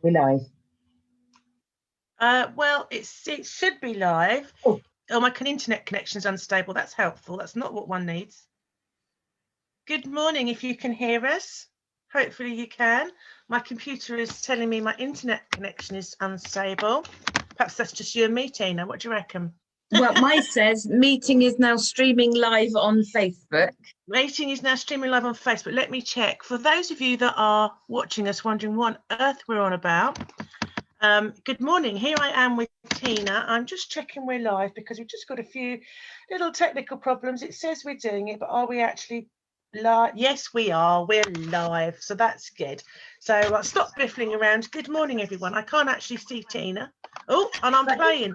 We're live. Well, it should be live. Oh, my internet connection is unstable. That's helpful. That's not what one needs. Good morning, if you can hear us. Hopefully you can. My computer is telling me my internet connection is unstable. Perhaps that's just you and me, Tina. What do you reckon? well, mine says meeting is now streaming live on Facebook. Meeting is now streaming live on Facebook. Let me check. For those of you that are watching us wondering what on earth we're on about, good morning. Here I am with Tina. I'm just checking we're live because we've just got a few little technical problems. It says we're doing it, but are we actually live? Yes, we are. We're live, so that's good. So I'll stop biffling around. Good morning, everyone. I can't actually see Tina. Oh, and I'm playing.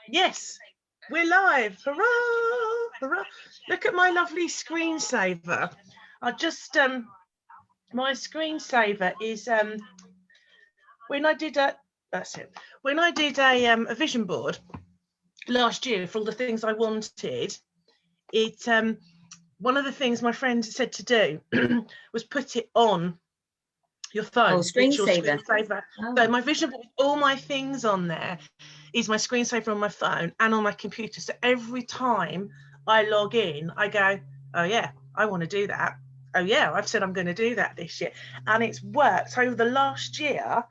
Yes, we're live. Hurrah! Hurrah! Look at my lovely screensaver. I just my screensaver is when I did a vision board last year for all the things I wanted. It one of the things my friend said to do was put it on your phone. Oh, screensaver. Oh. So my vision board, all my things on there is my screensaver on my phone and on my computer. So every time I log in, I go, oh yeah, I want to do that. Oh yeah, I've said I'm going to do that this year. And it's worked. Over the last year,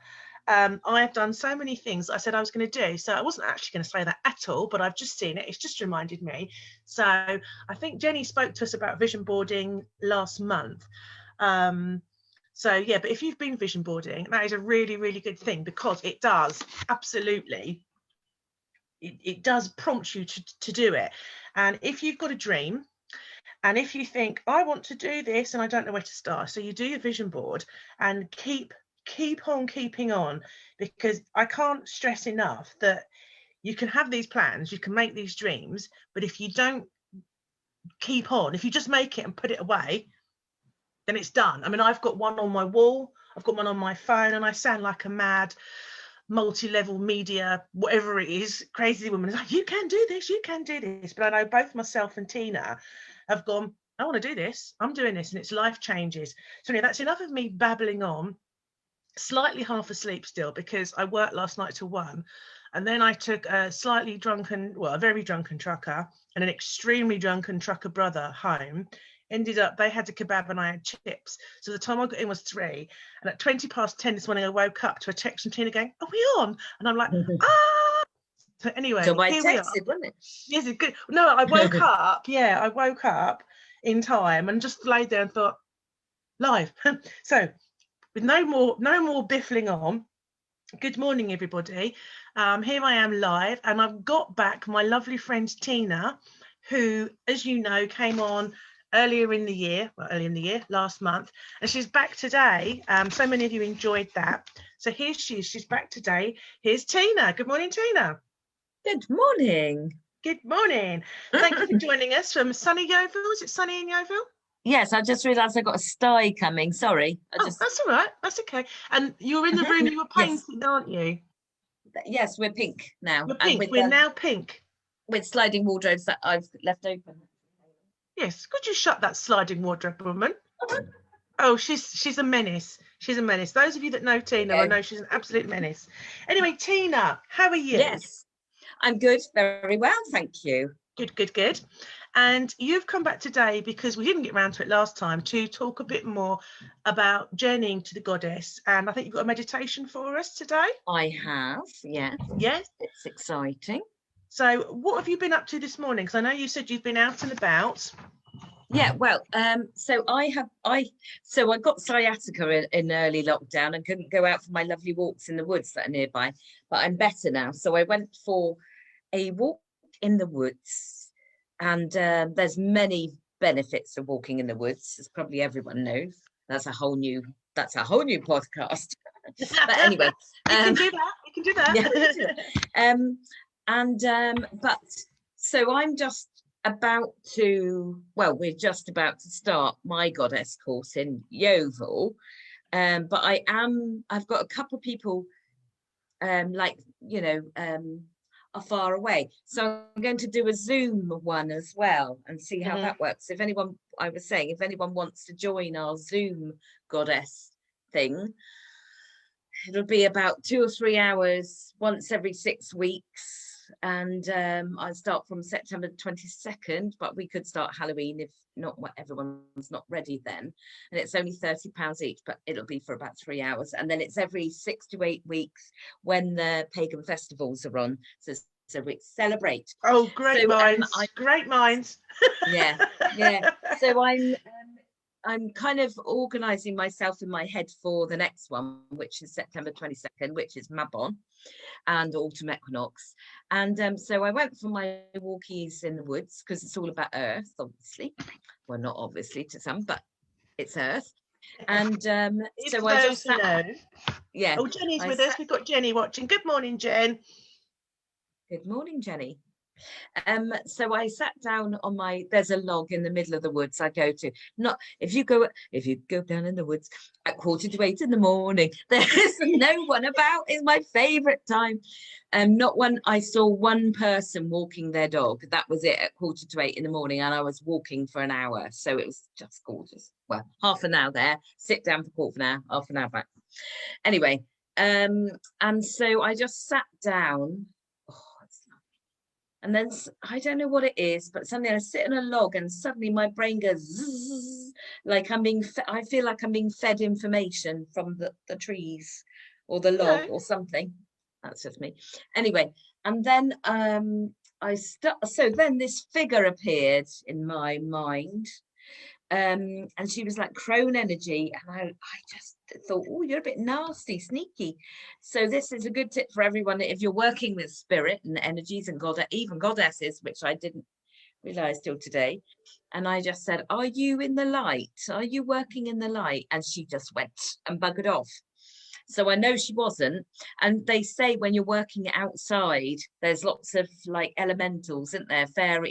I've done so many things I said I was going to do. So I wasn't actually going to say that at all, but I've just seen it. It's just reminded me. So I think Jenny spoke to us about vision boarding last month. So yeah, but if you've been vision boarding, that is a really, really good thing because it does absolutely, it does prompt you to do it. And if you've got a dream, and if you think, I want to do this and I don't know where to start, so you do your vision board and keep on keeping on, because I can't stress enough that you can have these plans, you can make these dreams, but if you don't keep on, if you just make it and put it away, then it's done. I mean, I've got one on my wall, I've got one on my phone, and I sound like a mad multi-level media, whatever it is, crazy woman is like, you can do this, you can do this. But I know both myself and Tina have gone, I want to do this, I'm doing this, and it's life changes. So anyway, that's enough of me babbling on, slightly half asleep still because I worked last night till 1, and then I took a slightly drunken, well, a very drunken trucker and an extremely drunken trucker brother home. Ended up, they had a kebab and I had chips. So the time I got in was 3. And at 10:20 this morning, I woke up to a text from Tina going, are we on? And I'm like, ah! So anyway, So I here texted, we are. wasn't it? Yes, it's good. No, I woke up. Yeah, I woke up in time and just laid there and thought, live. So with no more biffling on. Good morning, everybody. Here I am live, and I've got back my lovely friend Tina, who, as you know, came on earlier in the year, last month, and she's back today. So many of you enjoyed that. So here she is, she's back today. Here's Tina. Good morning, Tina. Good morning. Good morning. Thank you for joining us from sunny Yeovil. Is it sunny in Yeovil? Yes, I just realised I got a sty coming. Sorry. That's all right. That's okay. And you were in the room you were painting, yes, aren't you? Yes, we're pink now. We're pink. We're now pink. With sliding wardrobes that I've left open. Yes, could you shut that sliding wardrobe, woman? Oh, she's a menace. She's a menace. Those of you that know Tina, I know she's an absolute menace. Anyway, Tina, how are you? Yes, I'm good. Very well, thank you. Good, good, good. And you've come back today because we didn't get around to it last time to talk a bit more about journeying to the goddess. And I think you've got a meditation for us today. I have, yes. Yes. It's exciting. So what have you been up to this morning? Because I know you said you've been out and about. Yeah, well, so I got sciatica in early lockdown and couldn't go out for my lovely walks in the woods that are nearby, but I'm better now. So I went for a walk in the woods, and there's many benefits of walking in the woods, as probably everyone knows. That's a whole new podcast. But anyway, we can do that. Yeah, but so I'm just about to, well, we're just about to start my goddess course in Yeovil, but I've got a couple of people are far away, so I'm going to do a Zoom one as well and see how that works. If anyone wants to join our Zoom goddess thing, it'll be about 2 or 3 hours once every 6 weeks. And I start from September 22nd, but we could start Halloween if not, everyone's not ready then. And it's only £30 each, but it'll be for about 3 hours. And then it's every 6 to 8 weeks when the pagan festivals are on. So we celebrate. Oh, great So, minds! Great minds. Yeah. So I'm kind of organising myself in my head for the next one, which is September 22nd, which is Mabon and autumn equinox. And so I went for my walkies in the woods because it's all about earth, obviously. Well, not obviously to some, but it's earth. And so I just sat. Yeah. Oh, Jenny's with us. We've got Jenny watching. Good morning, Jen. Good morning, Jenny. So I sat down on there's a log in the middle of the woods I go to. Not if you go down in the woods at 7:45 in the morning, there is no one about. It's my favorite time. Not one. I saw one person walking their dog. That was it at 7:45 in the morning, and I was walking for an hour, so it was just gorgeous. Well, half an hour there, sit down for quarter of an hour, half an hour back. Anyway, and so I just sat down. And then I don't know what it is, but suddenly I sit on a log and suddenly my brain goes zzz, like I feel like I'm being fed information from the trees or the log or something. That's just me. Anyway, and then so then this figure appeared in my mind. And she was like crone energy, and I just thought, oh, you're a bit nasty, sneaky. So this is a good tip for everyone if you're working with spirit and energies and even goddesses, which I didn't realize till today. And I just said, are you in the light? Are you working in the light? And she just went and buggered off. So I know she wasn't. And they say when you're working outside, there's lots of like elementals, isn't there?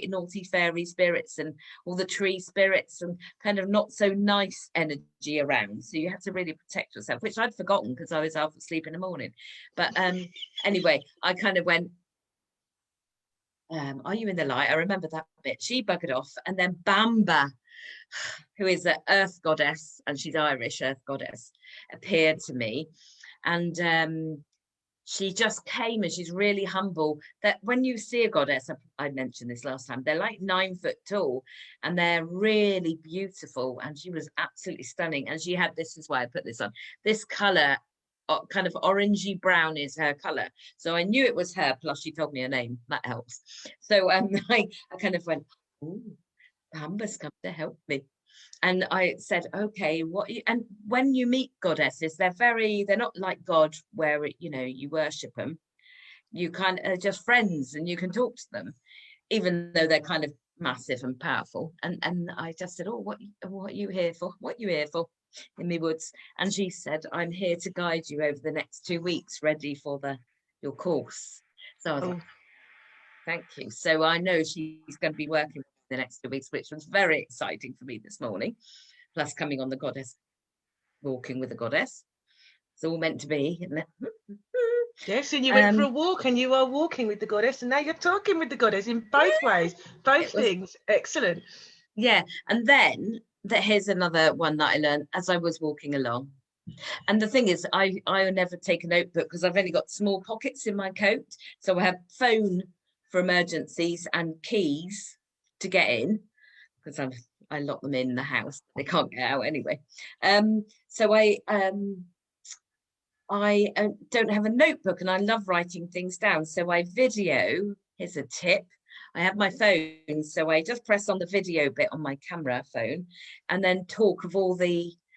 Naughty fairy spirits and all the tree spirits and kind of not so nice energy around. So you have to really protect yourself, which I'd forgotten because I was half asleep in the morning. But anyway, I kind of went, are you in the light? I remember that bit. She buggered off. And then Bamba, who is an earth goddess, and she's Irish earth goddess, appeared to me. And she just came, and she's really humble. That when you see a goddess, I mentioned this last time, they're like 9 foot tall and they're really beautiful. And she was absolutely stunning. And she had, this is why I put this on, this color, kind of orangey brown is her color. So I knew it was her, plus she told me her name. That helps. So I kind of went, ooh, Bamba's come to help me. And I said, okay, and when you meet goddesses, they're not like God where, you worship them. You kind of are just friends and you can talk to them, even though they're kind of massive and powerful. And I just said, oh, what are you here for? What are you here for in the woods? And she said, I'm here to guide you over the next 2 weeks, ready for your course. So I was like, thank you. So I know she's going to be working the next 2 weeks, which was very exciting for me this morning, plus coming on the goddess, walking with the goddess. It's all meant to be, isn't it? Yes, and you went for a walk and you are walking with the goddess, and now you're talking with the goddess in both ways, both things. Excellent. Yeah, and then here's another one that I learned as I was walking along. And the thing is, I never take a notebook because I've only got small pockets in my coat, so I have phone for emergencies and keys to get in because I lock them in the house. They can't get out anyway. So I don't have a notebook, and I love writing things down. So I video. Here's a tip. I have my phone, so I just press on the video bit on my camera phone, and then talk of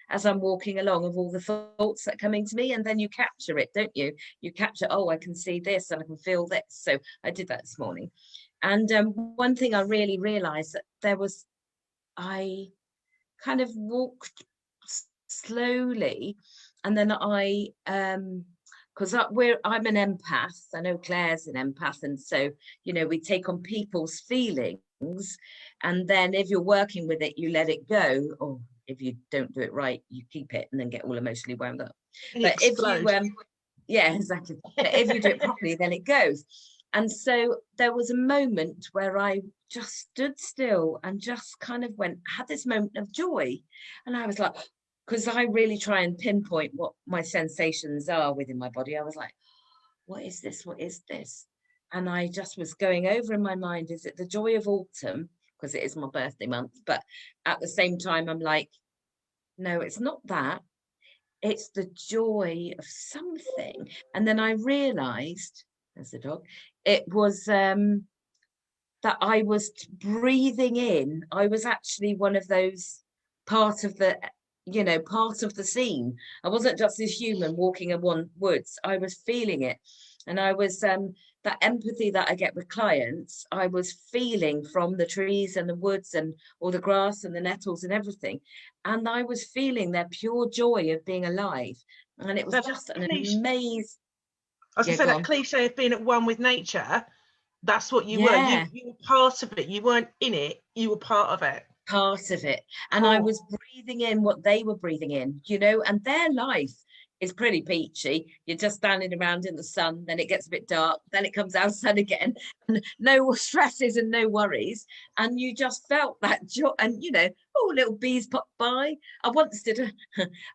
as I'm walking along, of all the thoughts that are coming to me, and then you capture it, don't you? You capture, oh, I can see this and I can feel this. So I did that this morning. And one thing I really realized that I kind of walked slowly, and then because I'm an empath. I know Claire's an empath, and so we take on people's feelings, and then if you're working with it, you let it go, or if you don't do it right, you keep it and then get all emotionally wound up. But if you yeah, exactly. But if you do it properly, then it goes. And so there was a moment where I just stood still and just kind of had this moment of joy, and I was like, because I really try and pinpoint what my sensations are within my body. I was like, what is this? What is this? And I just was going over in my mind, is it the joy of autumn? Because it is my birthday month. But at the same time, I'm like, no, it's not that. It's the joy of something. And then I realized, there's the dog, it was that I was breathing in. I was actually one of those part of the, part of the scene. I wasn't just this human walking in one woods. I was feeling it. And I was that empathy that I get with clients, I was feeling from the trees and the woods and all the grass and the nettles and everything. And I was feeling their pure joy of being alive. And it was So just an cliche, amazing. I was Yeah, gonna say go that on. cliche of being at one with nature. That's what you were. You Yeah, you were part of it. You weren't in it. You were part of it. part of it. And I Oh, was breathing in what they were breathing in, and their life is pretty peachy. You're just standing around in the sun, then it gets a bit dark, then it comes out sun again, and no stresses and no worries. And you just felt that joy. And oh, little bees pop by. I once did a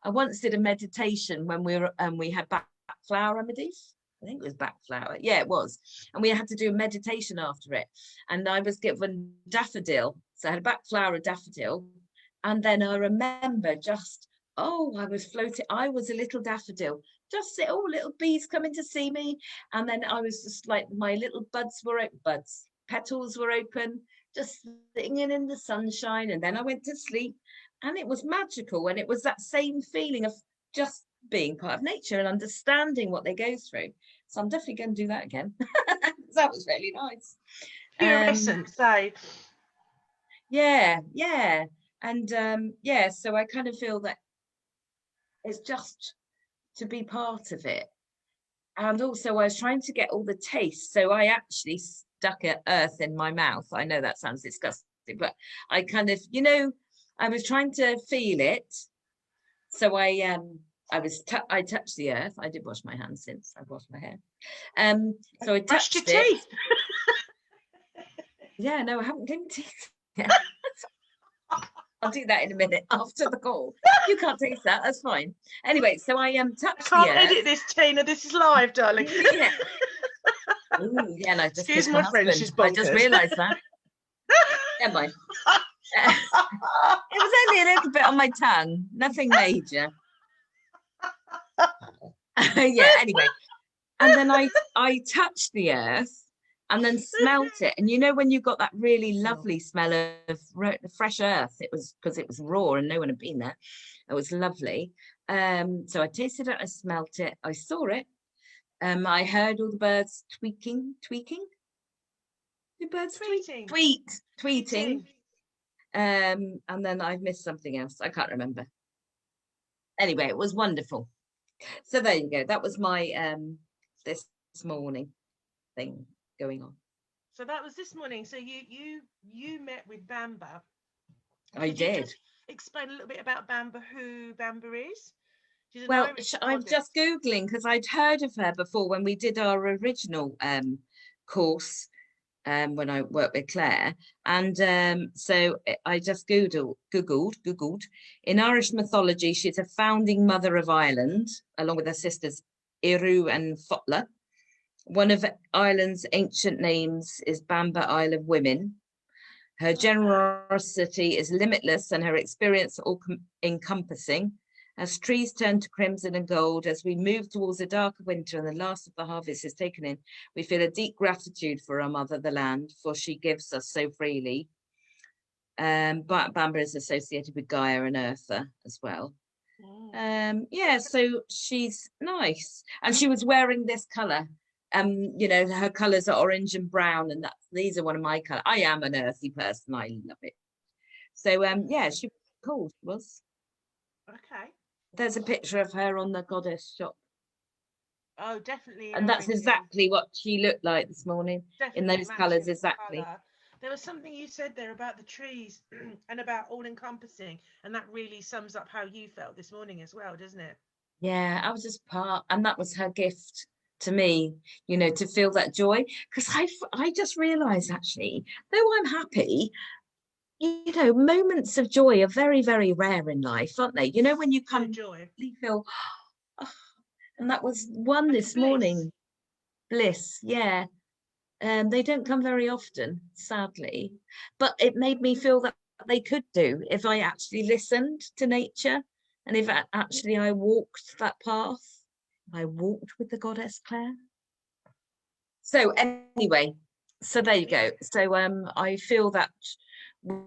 I once did a meditation when we had back flower remedies. I think it was back flower. Yeah, it was. And we had to do a meditation after it. And I was given daffodil. So I had a back flower of daffodil. And then I remember just, oh, I was floating. I was a little daffodil. Just oh, little bees coming to see me. And then I was just like, my little petals were open, just sitting in the sunshine. And then I went to sleep. And it was magical. And it was that same feeling of just being part of nature and understanding what they go through. So I'm definitely going to do that again. That was really nice. pure essence. So Yeah. And so I kind of feel that it's just to be part of it. And also I was trying to get all the taste. So I actually stuck an earth in my mouth. I know that sounds disgusting, but I kind of, I was trying to feel it. So I touched the earth. I did wash my hands since I've washed my hair. So I brushed your touched it. teeth. Yeah, no, I haven't given teeth. Yeah. I'll do that in a minute after the call. You can't taste that. That's fine. Anyway, so I I touched the can't edit earth. this, Tina. This is live, darling. Yeah. Ooh, yeah, no, I just Excuse kissed my my friend. husband. She's I just bonkers. realised that. Never mind. It was only a little bit on my tongue. Nothing major. Yeah, anyway. And then I touched the earth and then smelt it. And when you got that really lovely smell of fresh earth, it was because it was raw and no one had been there. It was lovely. So I tasted it, I smelt it, I saw it. I heard all the birds tweeting. Do birds tweeting? And then I've missed something else. I can't remember. Anyway, it was wonderful. So there you go. That was my this morning thing going on. So that was this morning. So you met with Bamba. I did. You just explain a little bit about Bamba, who Bamba is? She's an Well, Irish I'm just Googling because I'd heard of her before when we did our original course when I worked with Claire. And so I just Googled. In Irish mythology, she's a founding mother of Ireland, along with her sisters Iru and Fotla. One of Ireland's ancient names is Bamba, Isle of Women. Her generosity is limitless and her experience all-encompassing. As trees turn to crimson and gold, as we move towards the darker winter and the last of the harvest is taken in, we feel a deep gratitude for our mother, the land, for she gives us so freely. But Bamba is associated with Gaia and Eartha as well. So she's nice. And she was wearing this colour. Her colours are orange and brown, and these are one of my colours. I am an earthy person. I love it. So she was cool. She was. Okay. There's a picture of her on the goddess shop. Oh, definitely. And that's exactly what she looked like this morning. Definitely in those colours, exactly. Colour. There was something you said there about the trees and about all-encompassing, and that really sums up how you felt this morning as well, doesn't it? Yeah, I was just and that was her gift to me, to feel that joy. Because I just realised, actually, though I'm happy, you know, moments of joy are very, very rare in life, aren't they? You know, when you come, Joy. you feel, oh, and that was one Like this bliss. morning. Bliss, yeah. They don't come very often, sadly, but it made me feel that they could do if I actually listened to nature, and if actually I walked that path. I walked with the goddess Claire. So anyway, so there you go. So I feel that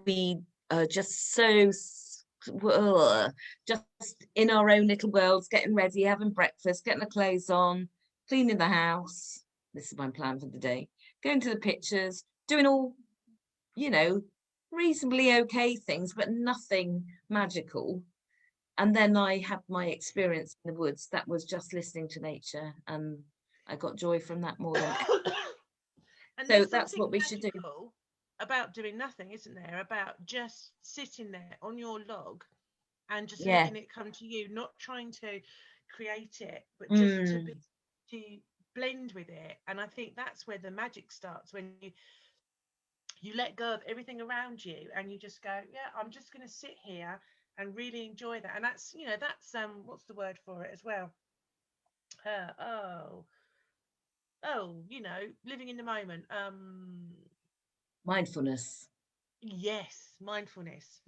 we are just so just in our own little worlds, getting ready, having breakfast, getting the clothes on, cleaning the house. This is my plan for the day. Going to the pictures, doing all, you know, reasonably okay things, but nothing magical. And then I had my experience in the woods that was just listening to nature, and I got joy from that more than. And So there's that's something what we should do. magical about doing nothing, isn't there? About just sitting there on your log and just Yeah. letting it come to you, not trying to create it, but just to Mm. be, to blend with it. And I think that's where the magic starts, when you let go of everything around you and you just go, yeah, I'm just going to sit here and really enjoy that. And that's, you know, that's what's the word for it as well? Uh, oh, you know, living in the moment. Mindfulness. Yes, mindfulness.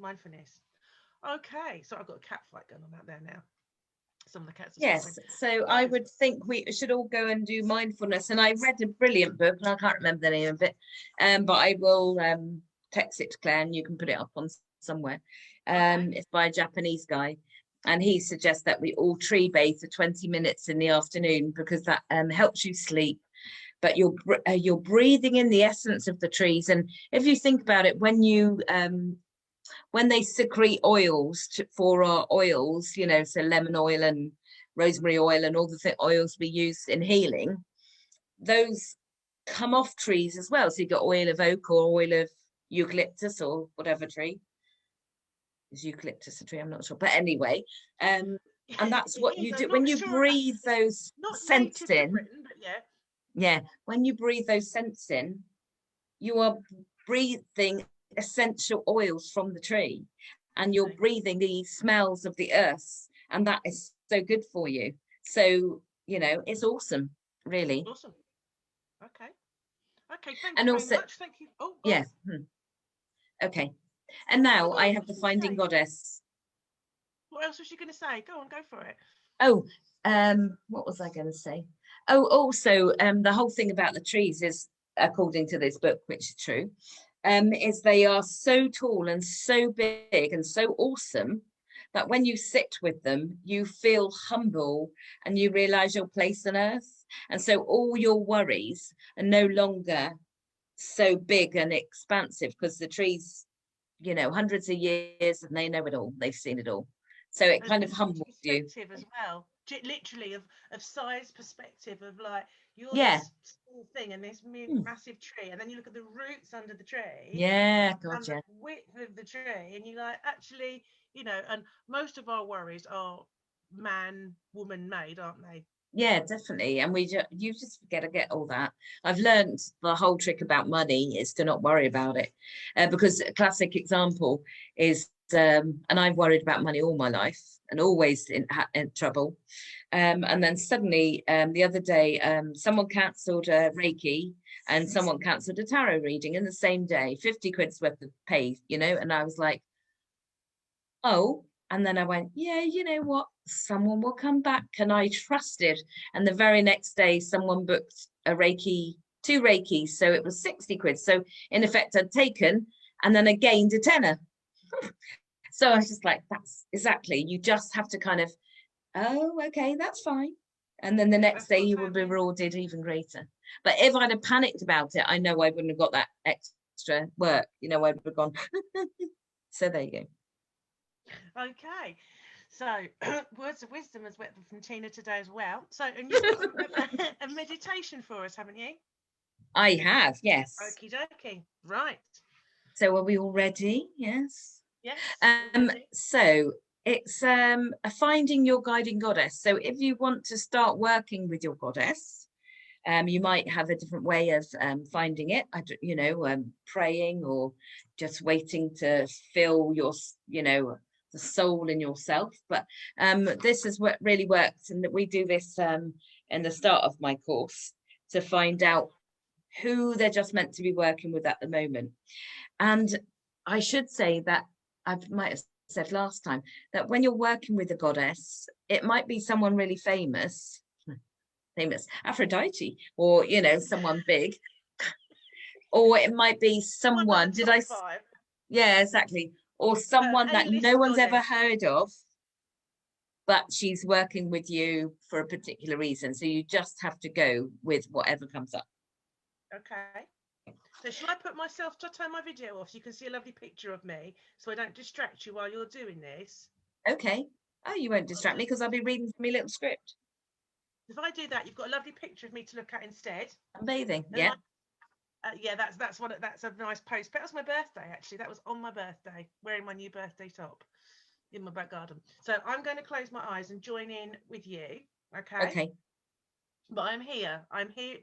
Okay, so I've got a cat fight going on out there now. Some of the cats are swapping. Yes. So I So, would think we should all go and do mindfulness. And I read a brilliant book, and I can't remember the name of it. But I will text it to Claire, and you can put it up on somewhere. okay. It's by a Japanese guy. And he suggests that we all tree bathe for 20 minutes in the afternoon, because that helps you sleep. But you're breathing in the essence of the trees. And if you think about it, when they secrete oils for our oils, you know, so lemon oil and rosemary oil and all the oils we use in healing, those come off trees as well. So you got oil of oak or oil of eucalyptus or whatever tree. Is eucalyptus a tree? I'm not sure. But anyway, and that's It what is. you do I'm when not you sure. breathe It's those not scents native to in. Britain, but yeah. Yeah, when you breathe those scents in, you are breathing essential oils from the tree, and you're Okay. breathing the smells of the earth, and that is so good for you. So, you know, it's awesome, really. Awesome. Okay. Okay. Thank And you very also, much. Thank you. Oh, go on. yeah, okay. And Oh, now go I on. have What the was you going to Finding say? Goddess. What else was she going to say? Go on, go for it. Oh, what was I going to say? Oh, also, the whole thing about the trees is, according to this book, which is true, is they are so tall and so big and so awesome that when you sit with them, you feel humble and you realize your place on earth. And so all your worries are no longer so big and expansive, because the trees, you know, hundreds of years, and they know it all, they've seen it all. So it And kind of it's just humbles you. perspective as well. Literally of size perspective of like you're Yeah. this small thing and this Hmm. massive tree, and then you look at the roots under the tree Yeah, and the gotcha. width of the tree, and you're like, actually, you know, and most of our worries are man, woman made, aren't they? Yeah, definitely. And you just forget to get all that. I've learned the whole trick about money is to not worry about it, because a classic example is, and I've worried about money all my life and always in trouble. And then suddenly, the other day, someone cancelled a Reiki and someone cancelled a tarot reading in the same day, 50 quid's worth of pay, you know, and I was like, oh, and then I went, yeah, you know what? Someone will come back. And I trusted. And the very next day, someone booked a Reiki, two Reikis. So it was 60 quid. So in effect, I'd taken and then I gained a tenner. So I was just like, that's exactly, you just have to kind of, oh, okay, that's fine. And then the next That's day what's you will be happening. rewarded even greater. But if I'd have panicked about it, I know I wouldn't have got that extra work. You know, I'd have gone. So there you go. Okay. So, words of wisdom as well from Tina today as well. So, and you've got a meditation for us, haven't you? I have, yes. Okie dokie. Right. So are we all ready? Yes. Yes, we're ready. So it's a finding your guiding goddess. So if you want to start working with your goddess, You might have a different way of finding it. Praying or just waiting to feel your, the soul in yourself. But this is what really works, and that we do this in the start of my course to find out who they're just meant to be working with at the moment. And I should say that I might have said last time that when you're working with a goddess, it might be someone really famous Aphrodite, or someone big, or it might be someone, yeah, exactly, or someone that no one's ever heard of, but she's working with you for a particular reason. So you just have to go with whatever comes up. Okay. So shall I put myself to turn my video off so you can see a lovely picture of me, so I don't distract you while you're doing this? Okay. Oh, you won't distract me because I'll be reading from my little script. If I do that, you've got a lovely picture of me to look at instead. Amazing. Yeah. Yeah, that's a nice post. That was my birthday, actually. That was on my birthday, wearing my new birthday top in my back garden. So I'm going to close my eyes and join in with you. Okay. But I'm here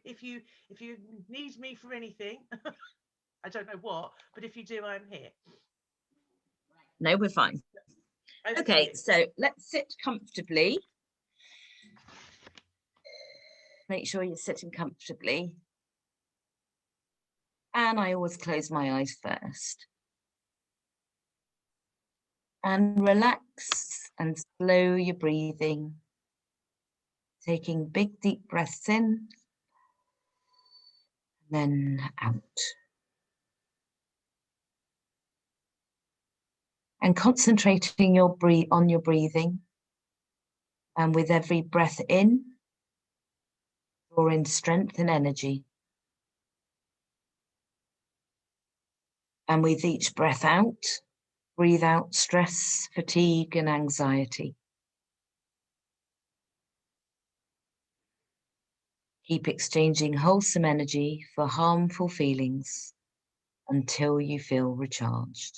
if you need me for anything. I don't know what, but if you do, I'm here. No, we're fine. Okay, so let's sit comfortably. Make sure you're sitting comfortably. And I always close my eyes first. And relax and slow your breathing. Taking big, deep breaths in, then out. And concentrating on your breathing. And with every breath in, draw in strength and energy. And with each breath out, breathe out stress, fatigue, and anxiety. Keep exchanging wholesome energy for harmful feelings until you feel recharged.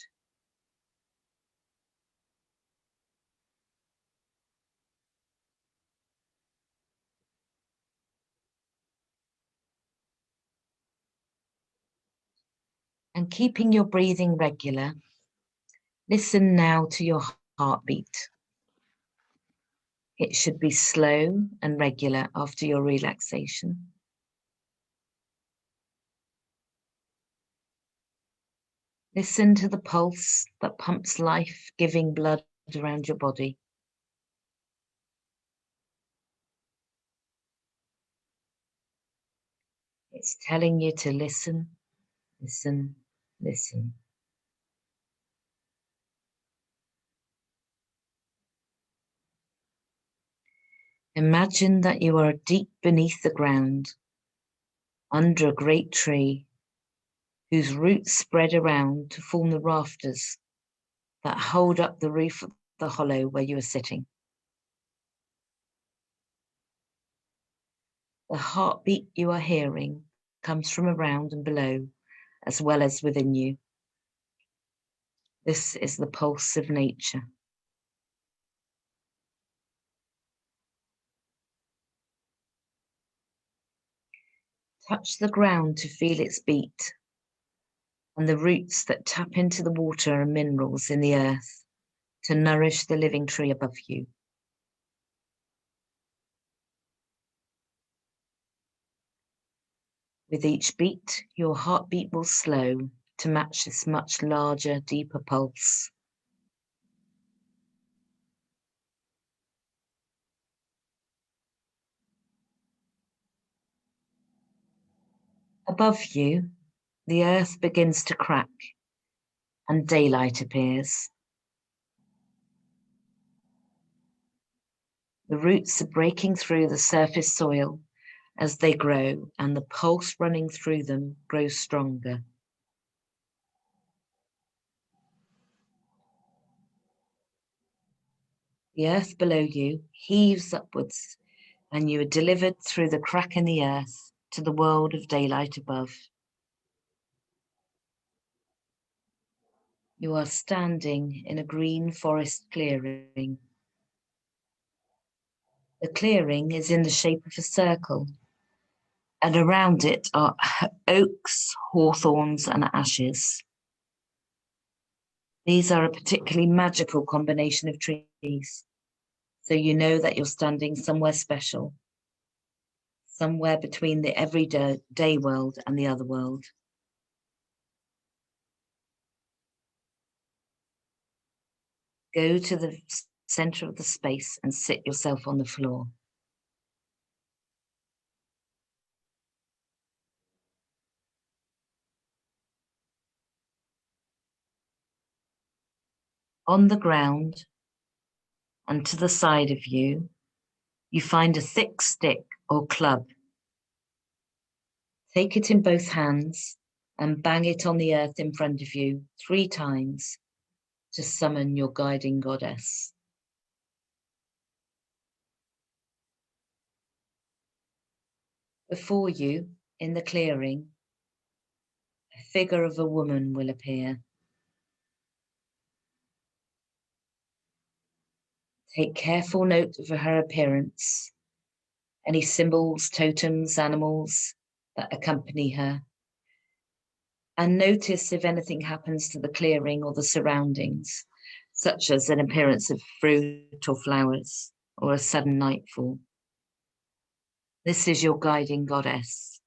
And keeping your breathing regular, listen now to your heartbeat. It should be slow and regular after your relaxation. Listen to the pulse that pumps life-giving blood around your body. It's telling you to listen, listen, listen. Imagine that you are deep beneath the ground, under a great tree, whose roots spread around to form the rafters that hold up the roof of the hollow where you are sitting. The heartbeat you are hearing comes from around and below, as well as within you. This is the pulse of nature. Touch the ground to feel its beat, and the roots that tap into the water and minerals in the earth to nourish the living tree above you. With each beat, your heartbeat will slow to match this much larger, deeper pulse. Above you, the earth begins to crack and daylight appears. The roots are breaking through the surface soil as they grow, and the pulse running through them grows stronger. The earth below you heaves upwards, and you are delivered through the crack in the earth to the world of daylight above. You are standing in a green forest clearing. The clearing is in the shape of a circle, And around it are oaks, hawthorns, and ashes. These are a particularly magical combination of trees. So you know that you're standing somewhere special, somewhere between the everyday world and the other world. Go to the center of the space and sit yourself on the floor. On the ground, and to the side of you, you find a thick stick or club. Take it in both hands and bang it on the earth in front of you 3 times to summon your guiding goddess. Before you, in the clearing, a figure of a woman will appear. Take careful note of her appearance, any symbols, totems, animals that accompany her, and notice if anything happens to the clearing or the surroundings, such as an appearance of fruit or flowers or a sudden nightfall. This is your guiding goddess.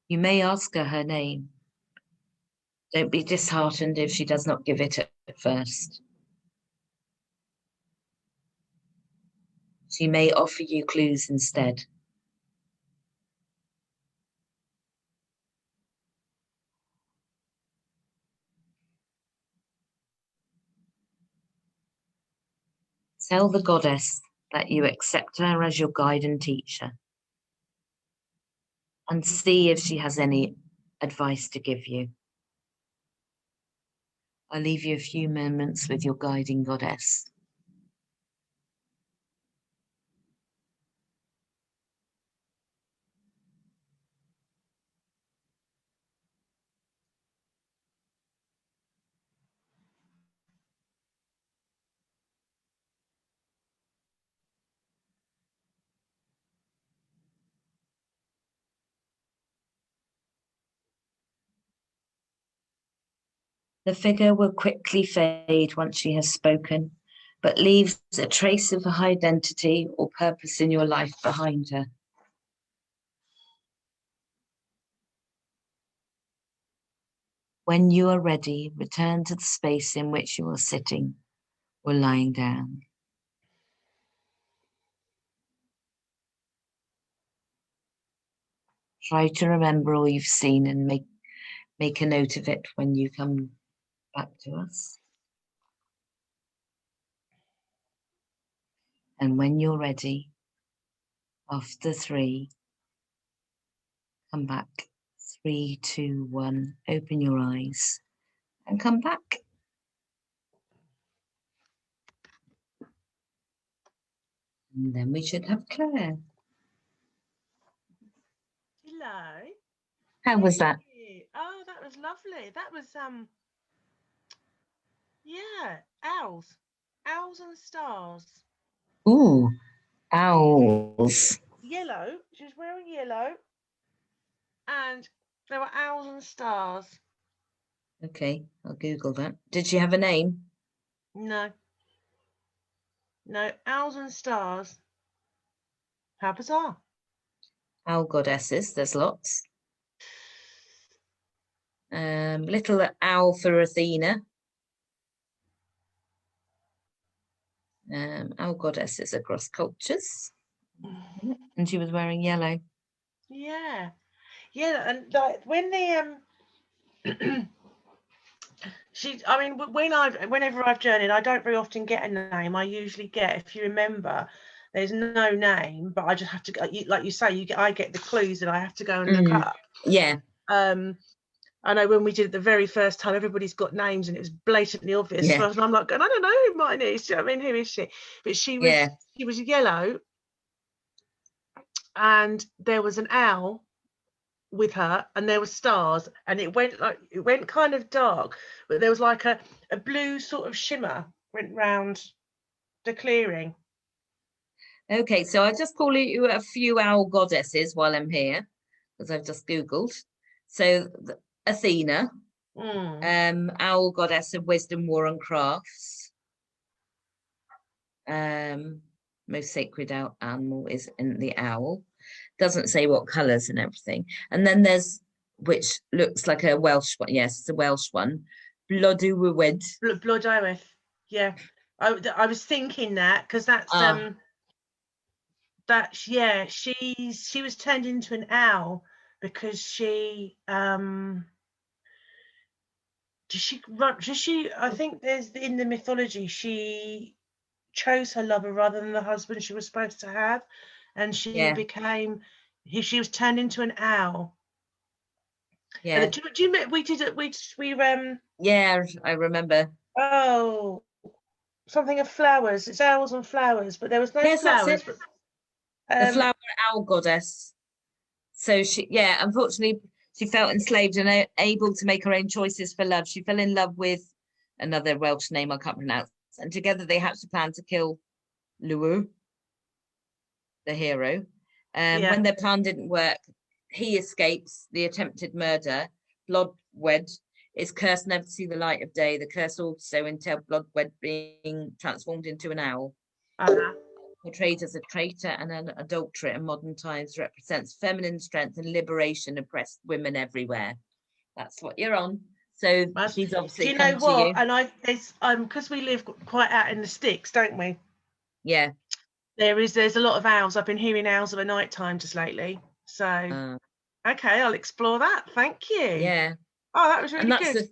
You may ask her name. Don't be disheartened if she does not give it at first. She may offer you clues instead. Tell the goddess that you accept her as your guide and teacher, and see if she has any advice to give you. I'll leave you a few moments with your guiding goddess. The figure will quickly fade once she has spoken, but leaves a trace of her identity or purpose in your life behind her. When you are ready, return to the space in which you are sitting or lying down. Try to remember all you've seen and make a note of it when you come back to us. And when you're ready, after 3, come back. 3, 2, 1, open your eyes and come back. And then we should have Claire. Hello. How was that? Oh, that was lovely. That was yeah, owls. Owls and stars. Ooh, owls. Yellow. She was wearing yellow. And there were owls and stars. Okay, I'll Google that. Did she have a name? No. No, owls and stars. How bizarre. Owl goddesses, there's lots. Little owl for Athena. Owl goddesses across cultures. And she was wearing yellow. Yeah. Yeah, and like when the whenever I've journeyed, I don't very often get a name. I usually get, if you remember, there's no name, but I just have to go, like you say, I get the clues that I have to go and look up. Yeah. I know when we did it the very first time, everybody's got names and it was blatantly obvious. Yeah. So I'm like, I don't know who mine is. Do you know what I mean? Who is she? But she was yellow, and there was an owl with her, and there were stars, and it went kind of dark, but there was like a blue sort of shimmer went round the clearing. Okay, so I'll just call you a few owl goddesses while I'm here, because I've just Googled. So Athena, Mm. owl goddess of wisdom, war, and crafts. Most sacred animal is in the owl. Doesn't say what colours and everything. And then there's, which looks like a Welsh one. Yes, it's a Welsh one. Blodeuwyd. Blood yeah. I was thinking that because that's Ah, yeah, she was turned into an owl because does she I think there's in the mythology she chose her lover rather than the husband she was supposed to have, and yeah, she was turned into an owl. yeah, And do you we did it we yeah. I remember. oh, something of flowers, it's owls and flowers, but there was no Yes, that's flowers, it. but The um flower owl goddess. So she, yeah, unfortunately, she felt enslaved and able to make her own choices for love. She fell in love with another Welsh name I can't pronounce, and together they hatched a plan to kill Luwu, the hero. yeah. When their plan didn't work, he escapes the attempted murder. Blodwed is cursed never to see the light of day. The curse also entailed Blodwed being transformed into an owl. Uh-huh. Portrayed as a traitor and an adulterer in modern times, represents feminine strength and liberation oppressed women everywhere. That's what you're on. So Must. she's Do obviously you know come to what? you. And there's because we live quite out in the sticks, don't we? Yeah. There's a lot of owls. I've been hearing owls of a night time just lately. So Uh, okay, I'll explore that. Thank you. yeah. Oh, that was And really that's good. the,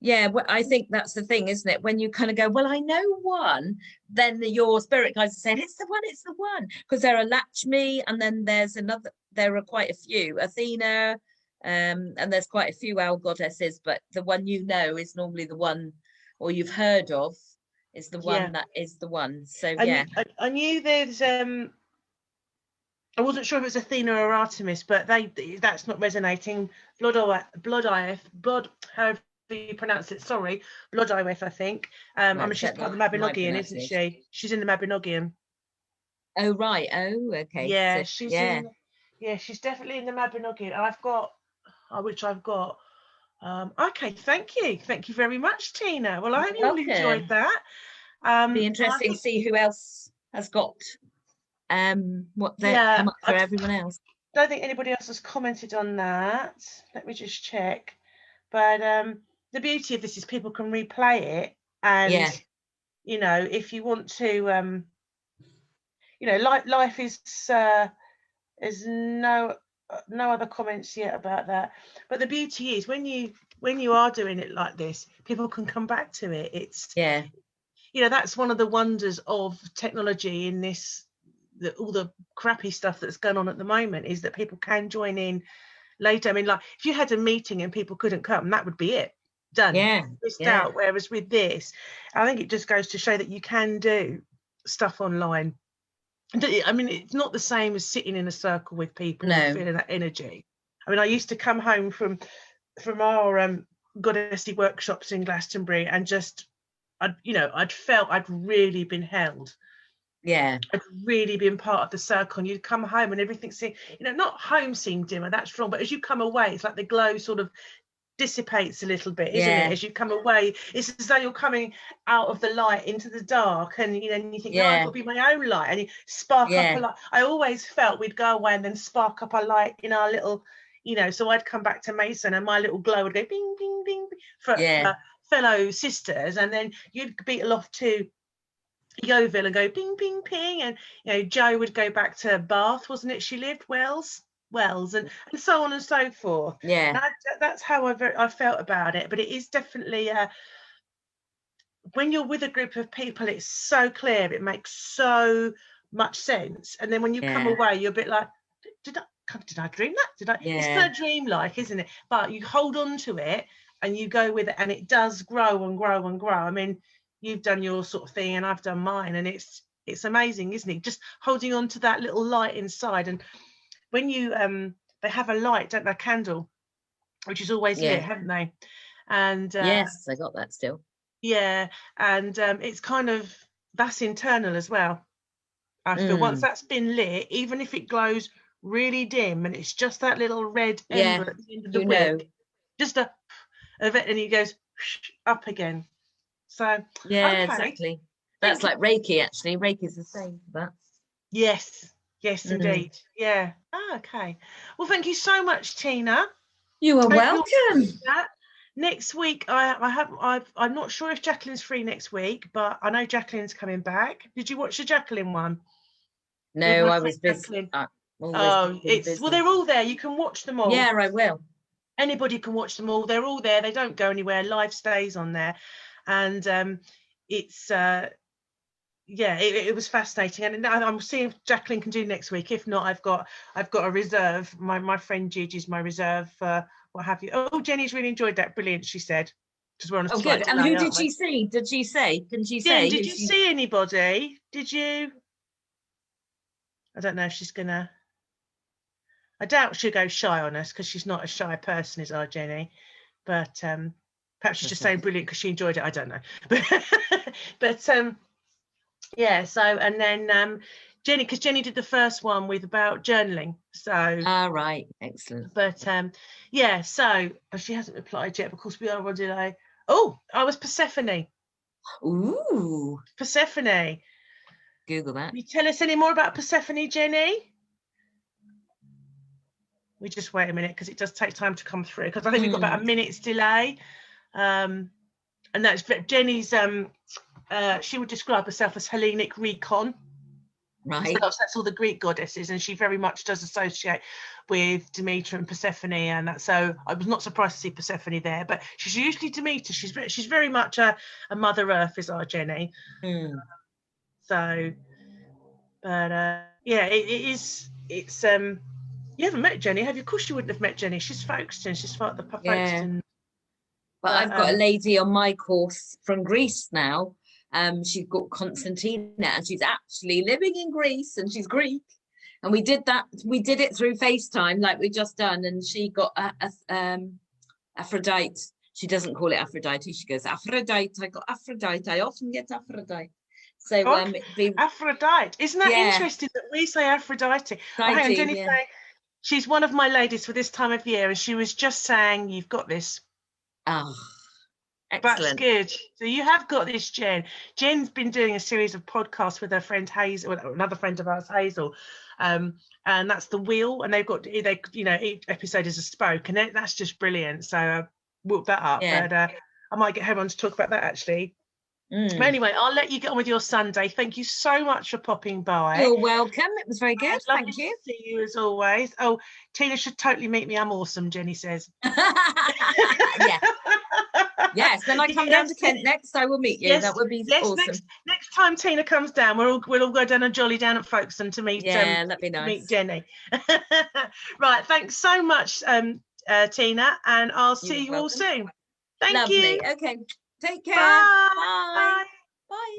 yeah, well, I think that's the thing, isn't it? When you kind of go, well, I know one, then your spirit guides are saying, it's the one. Because there are Lakshmi, and then there's another, there are quite a few, Athena, and there's quite a few owl goddesses, but the one you know is normally the one, or you've heard of, is the Yeah. one that is the one. So And yeah, I knew there's I wasn't sure if it was Athena or Artemis, but that's not resonating. However you pronounce it, sorry, Blodeuwedd, I think. I right, mean, she's check part that of the my Mabinogion, isn't pronunciation. she? She's in the Mabinogion. Oh, right. Oh, okay. Yeah, So yeah, she's definitely in the Mabinogion. Which I've got. Okay, thank you very much, Tina. Well, I you're hope you all enjoyed welcome. that. Be I interesting to think, see who else has got what they yeah, come up for everyone else. don't think anybody else has commented on that. Let me just check. But the beauty of this is people can replay it, and Yeah, if you want to, life is no other comments yet about that. But the beauty is when you are doing it like this, people can come back to it. It's yeah, that's one of the wonders of technology in this. All the crappy stuff that's going on at the moment is that people can join in later. I mean, like if you had a meeting and people couldn't come, that would be it. Done. yeah, Missed yeah, out. Whereas with this, I think it just goes to show that you can do stuff online. I mean, it's not the same as sitting in a circle with people and no, feeling that energy. I mean, I used to come home from our goddessy workshops in Glastonbury and just I'd felt I'd really been held. yeah, I'd really been part of the circle, and you'd come home and everything seemed, not home seemed dimmer, that's wrong, but as you come away, it's like the glow sort of dissipates a little bit, isn't it? yeah, As you come away, it's as though you're coming out of the light into the dark, and and you think, no, I've yeah, got to be my own light, and you spark up a yeah, light. I always felt we'd go away and then spark up a light in our little, so I'd come back to Mason and my little glow would go bing, bing, bing, bing yeah, for fellow sisters, and then you'd beetle off to Yeovil and go ping, ping, ping, and Jo would go back to Bath, wasn't it? She lived Wells, and so on and so forth. yeah, And that's how I felt about it. But it is definitely when you're with a group of people, it's so clear, it makes so much sense. And then when you come yeah, away, you're a bit like, did I dream that? Did I? It's yeah, kind of dreamlike, isn't it? But you hold on to it and you go with it, and it does grow and grow and grow. I mean, you've done your sort of thing and I've done mine, and it's amazing, isn't it? Just holding on to that little light inside. And when you they have a light, don't they, a candle, which is always lit, yeah. haven't they? And Yes, I got that still. yeah, and it's kind of, that's internal as well. I feel once that's been lit, even if it glows really dim and it's just that little red ember at the end of the wick, just a of it, and it goes up again. So okay, exactly. That's like Reiki, actually. Reiki's the same for that. Yes, indeed. Yeah. Okay. Well, thank you so much, Tina. You are welcome. Next week, I'm not sure if Jacqueline's free next week, but I know Jacqueline's coming back. Did you watch the Jacqueline one? No, I was busy. Well, they're all there. You can watch them all. Yeah, I will. Anybody can watch them all. They're all there. They don't go anywhere. Live stays on there, and it's it was fascinating, and I'm seeing if Jacqueline can do next week. If not, I've got a reserve. My friend Gigi's my reserve for what have you. Oh, Jenny's really enjoyed that. Brilliant, she said. Because we're on a slight good. delay, and who did she see? Did she say? Can she say? Jen, did you see anybody? Did you? I don't know if she's gonna. I doubt she'll go shy on us because she's not a shy person, is our Jenny. But perhaps she's just saying brilliant because she enjoyed it. I don't know. But yeah. So and then Jenny, because Jenny did the first one about journaling. So right, excellent. But yeah. So she hasn't replied yet. Of course, we are on delay. Oh, I was Persephone. Ooh, Persephone. Google that. Can you tell us any more about Persephone, Jenny? We just wait a minute because it does take time to come through. Because I think we've got about a minute's delay. And that's Jenny's. She would describe herself as Hellenic Recon. Right. So that's all the Greek goddesses, and she very much does associate with Demeter and Persephone, and that. So I was not surprised to see Persephone there, but she's usually Demeter. She's very much a Mother Earth, is our Jenny. So, but yeah, it is. It's you haven't met Jenny, have you? Of course you wouldn't have met Jenny. She's Folkestone. She's part of the Folkestone. But I've got a lady on my course from Greece now. She's got Constantina, and she's actually living in Greece, and she's Greek. And we did it through FaceTime, like we just done, and she got Aphrodite. She doesn't call it Aphrodite. She goes, Aphrodite. I got Aphrodite. I often get Aphrodite. So Aphrodite. Isn't that interesting that we say Aphrodite? Jenny's saying she's one of my ladies for this time of year, and she was just saying, "You've got this." Oh, excellent. That's good. So you have got this, Jen. Jen's been doing a series of podcasts with her friend Hazel, another friend of ours, Hazel, and that's The Wheel. And each episode is a spoke, and that's just brilliant. So whoop that up. Yeah. But I might get her on to talk about that actually. But anyway, I'll let you get on with your Sunday. Thank you so much for popping by. You're welcome. It was very good. Thank you. To see you as always. Oh, Tina should totally meet me. I'm awesome, Jenny says. Yeah. Yes, when I come down to Kent next, I will meet you. Yes, that would be awesome. Next time Tina comes down, we'll all go down a jolly down at Folkestone to meet. Yeah, that'd be nice. Meet Jenny. Right. Thanks so much, Tina, and I'll see you all soon. Thank you. Okay. Take care. Bye. Bye. Bye.